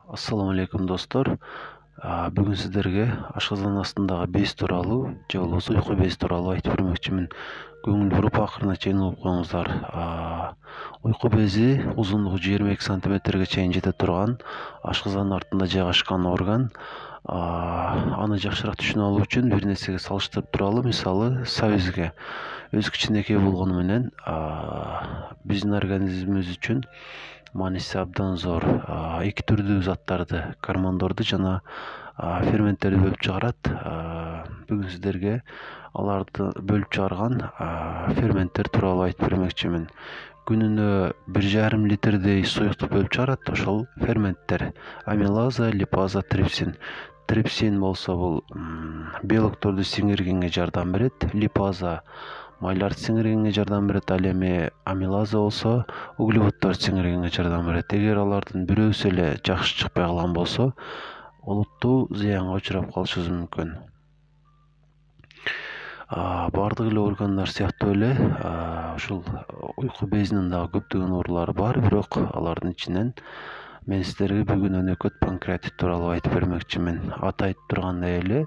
Assalamu alaikum достор. Бүгін сіздерге ашқазан астындағы без туралы, же болбосо уйку без туралы айтып бермекчимин. Көңүл буруп акырына чейин угуп коюңуздар. Уйку бези узундугу 22 сантиметрге чейин жете турган, ашказан артында жайгашкан орган. Аны жакшыраак түшүнө алуу үчүн бир нерсеге салыштырып туралы. Мисалы, сабизге өз кичинекей болгону менен биздин организмибиз үчүн мааниси абдан зор. Эки түрдүү заттарды, гормондорду жана ферменттерди бөлүп чыгарат. Бүгүн сиздерге аларды бөлүп чыгарган ферменттер тууралуу айтып бермекчимин. Күнүнө 1,5 литрдей суюкту бөлүп чыгарат. Ошол ферменттер: амилаза, липаза, трипсин. Трипсин болсо бул белокторду сиңиргенге жардам берет. Липаза майларды сиңиргенге жардам берет. Ал эми амилаза болсо углеводдорду сиңиргенге жардам берет. Эгер алардын бирөөсү эле жакшы чыкпай калган болсо, олуттуу зыянга учурап калышыбыз мүмкүн. Бардык эле органдар сыяктуу эле ушул уйку безинин дагы көптөгөн оорулары бар, бирок алардын ичинен мен сиздерге бүгүн өнөкөт панкреатит тууралуу айтып бермекчимин. Аты айтып тургандай эле,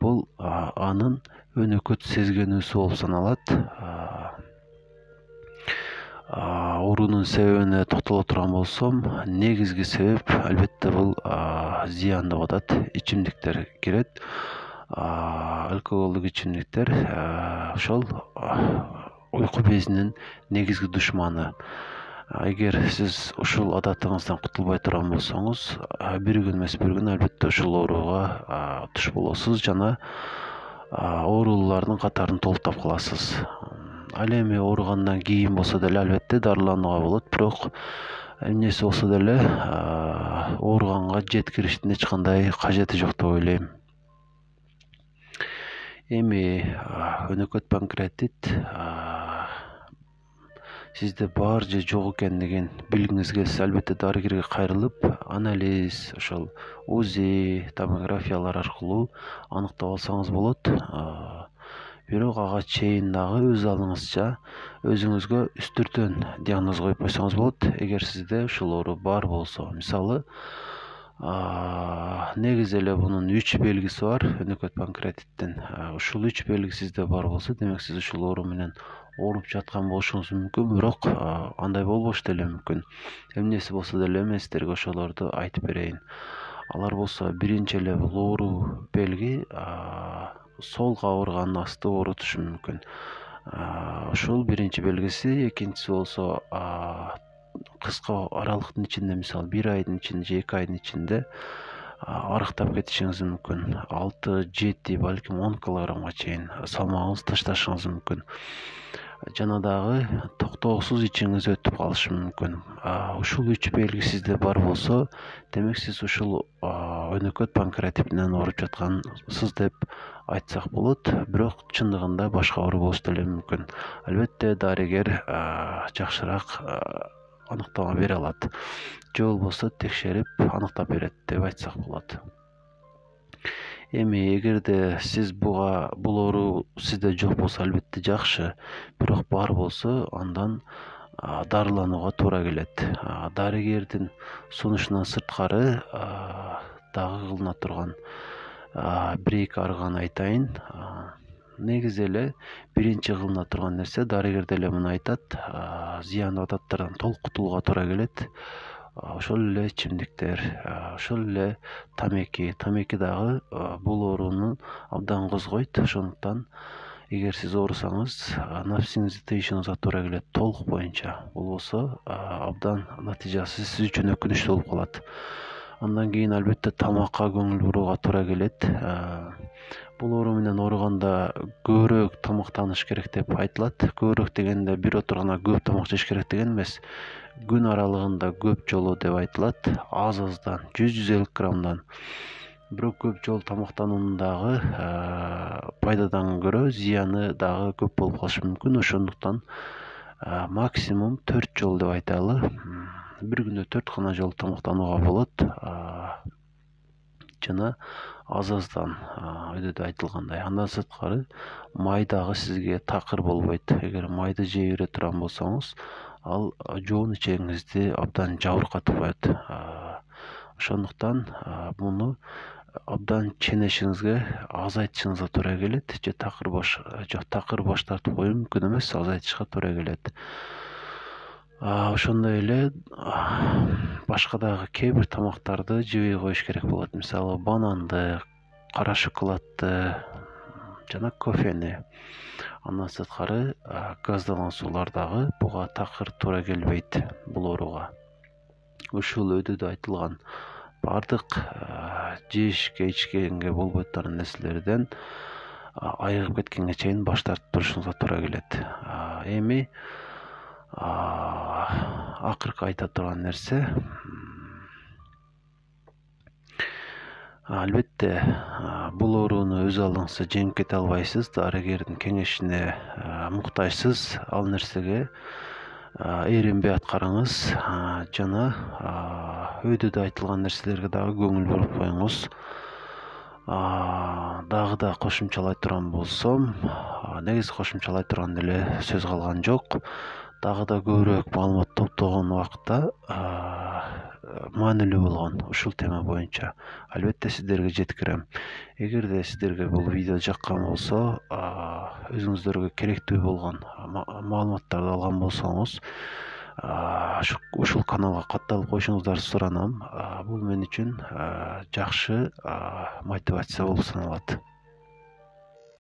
бул анын өнөкөт сезгенүүсү болуп саналат. Оорунун себебине токтоло турган болсом, негизги себеп албетте бул зыян деп атат. Ичимдиктер кирет. Алкоголдук ичимдиктер ошол уйку безинин негизги душманы. Эгер сиз ушул адатыңыздан кутулбай турган болсоңуз, бир күн эмес бир күн албетте ушул ооруга туш болосуз жана оорулардын катарын толуктап каласыз. Ал эми ооругандан кийин болсо деле албетте дарыланууга болот, бирок эмнеси болсо деле ооруганга жеткириштин эч кандай кажети жок деп ойлойм. Эми өнөкөт панкреатит сизде бар же жок экендигин билгиңиз келсе, албетте дарыгерге кайрылып, анализ, ошол УЗИ, томографиялар аркылуу аныктап алсаңыз болот. Бирок ага чейин дагы өз алыңызча өзүңүзгө үстүртөн диагноз коюп койсоңуз болот. Эгер сизде ушул оору бар болсо, мисалы, негизи эле бунун 3 белгиси бар, өнөкөт панкреатиттин. Ушул 3 белги сизде бар болсо, демек сиз ушул оору менен ооруп жаткан болушуңуз мүмкүн, бирок андай болбош деле мүмкүн. Эмнеси болсо деле мен сиздерге ошолорду айтып берейин. Алар болсо, биринчи эле бул оору белги сол кабырганын асты оорутушу мүмкүн. Ушул биринчи белгиси. Экинчиси болсо, кыска аралыктын ичинде, мисалы 1 айдын ичинде же 2 айдын ичинде арыктап кетишиңиз мүмкүн. 6-7, балким 10 килограммга чейин салмагыңыз ташташыңыз мүмкүн. Жана дагы токтоосуз ичиңиз өтүп калышы мүмкүн. Ушул 3 белги сизде бар болсо, демек сиз ушул өнөкөт панкреатит менен ооруп жаткансыз деп айтсак болот. Бирок чындыгында башка оору болуш деле мүмкүн. Албетте дарыгер жакшыраак аныктама бере алат, же болбосо текшерип аныктап берет деп айтсак болот. Эми эгерде сиз бул оору сизде жок болсо, албетте жакшы, бирок бар болсо, андан дарыланууга туура келет. Дарыгердин сунушунан сырткары дагы кылына турган 1-2 арганы айтайын. Негизи эле биринчи кылына турган нерсе, дарыгер деле муну айтат, зыяндуу адаттардан толук кутулууга туура келет. Ошол эле ичимдиктер, ошол эле тамеки дагы бул ооруну абдан козгойт. Ошондуктан эгер сиз оорусаңыз, нафсиңизди тыйышыңызга туура келет толук боюнча. Болбосо абдан натыйжасы сиз үчүн өкүнүчтүү болуп калат. Андан кийин албетте тамакка көңүл бурууга туура келет. Бул оору менен ооруганда көбүрөөк тамактаныш керек деп айтылат. Көбүрөөк дегенде бир отурганда көп тамак жеш керек деген эмес. Күн аралыгында көп жолу деп айтылат. Аздан 100-150 граммдан. Бирок көп жолу тамактануунун дагы пайдадан көрө зыяны дагы көп болуп калышы мүмкүн. Ошондуктан максимум 4 жол деп айталы. Бир күндө 4 гана жолу тамактанууга болот. Жана аздан өйдөдө айтылгандай. Андан сырткары май дагы сизге такыр болбойт. Эгер майды жей бере турган болсоңуз, ал жоон ичегиңизди абдан жабыркатып коет. Ошондуктан муну абдан ченешиңизге азайтышыңызга туура келет же такыр баш тартып коюу мүмкүн эмес, азайтышка туура келет. Ошондой эле башка дагы кээ бир тамактарды жебей коюш керек болот. Мисалы бананды, кара шоколадты жана кофени. Андан сырткары газдалган суулар дагы буга такыр туура келбейт, бул ооруга. Ушул өйдөдө айтылган бардык жешке ичкенге болбой турган нерселерден айыгып кеткенге чейин баш тартып турушуңузга туура келет. Эми акыркы айта турган нерсе, албетте бул ооруну өз алдыңызда жеңип кете албайсыз, дарыгердин кеңешине муктажсыз. Ал нерсеге эринбей аткарыңыз жана өйдөдө айтылган нерселерге дагы көңүл буруп коюңуз. Дагы да кошумчалай турган болсом, негизи кошумчалай турган эле сөз калган жок. Дагы да көбүрөөк маалымат топтогон убакта маанилүү болгон ушул тема боюнча албетте сиздерге жеткирем. Эгерде сиздерге бул видео жаккан болсо, өзүңүздөргө керектүү болгон маалыматтарды алган болсоңуз, ушул каналга катталып коюшуңуздарды суранам. Бул мен үчүн жакшы мотивация болуп саналат.